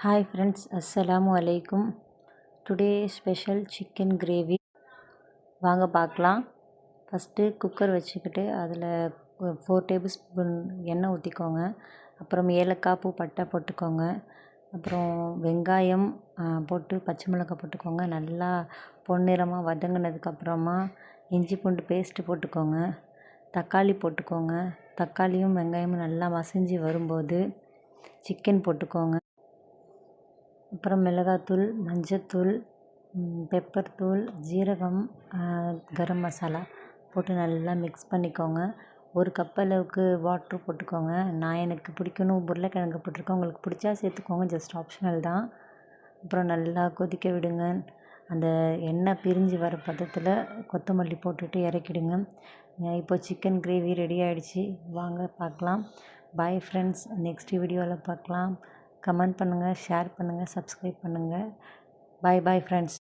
Hi friends, Assalamu alaikum. Today special chicken gravy. வாங்க பார்க்கலாம். First cooker வச்சுக்கிட்டு அதில் 4 டேபிள் ஸ்பூன் எண்ணெய் ஊற்றிக்கோங்க. அப்புறம் ஏலக்காய், பூ, பட்டை போட்டுக்கோங்க. அப்புறம் வெங்காயம் போட்டு பச்சை மிளகாய் போட்டுக்கோங்க. நல்லா பொன்னிறமாக வதங்கினதுக்கப்புறமா இஞ்சி பூண்டு பேஸ்ட்டு போட்டுக்கோங்க. தக்காளி போட்டுக்கோங்க. தக்காளியும் வெங்காயமும் நல்லா மசிஞ்சு வரும்போது சிக்கன் போட்டுக்கோங்க. அப்புறம் மிளகாத்தூள், மஞ்சத்தூள், பெப்பர் தூள், ஜீரகம், கரம் மசாலா போட்டு நல்லா மிக்ஸ் பண்ணிக்கோங்க. 1 கப் அளவுக்கு வாட்ரு போட்டுக்கோங்க. எனக்கு பிடிக்கும்னு உருளைக்கிழங்கு போட்டிருக்கேன். உங்களுக்கு பிடிச்சா சேர்த்துக்கோங்க, ஜஸ்ட் ஆப்ஷனல் தான். அப்புறம் நல்லா கொதிக்க விடுங்க. அந்த எண்ணெய் பிரிஞ்சு வர பதத்தில் கொத்தமல்லி போட்டுட்டு இறக்கிடுங்க. இப்போ சிக்கன் கிரேவி ரெடி ஆகிடுச்சு. வாங்க பார்க்கலாம். பாய் ஃப்ரெண்ட்ஸ், நெக்ஸ்ட் வீடியோவில் பார்க்கலாம். கமெண்ட் பண்ணுங்கள், ஷேர் பண்ணுங்கள், சப்ஸ்கிரைப் பண்ணுங்கள். Bye friends.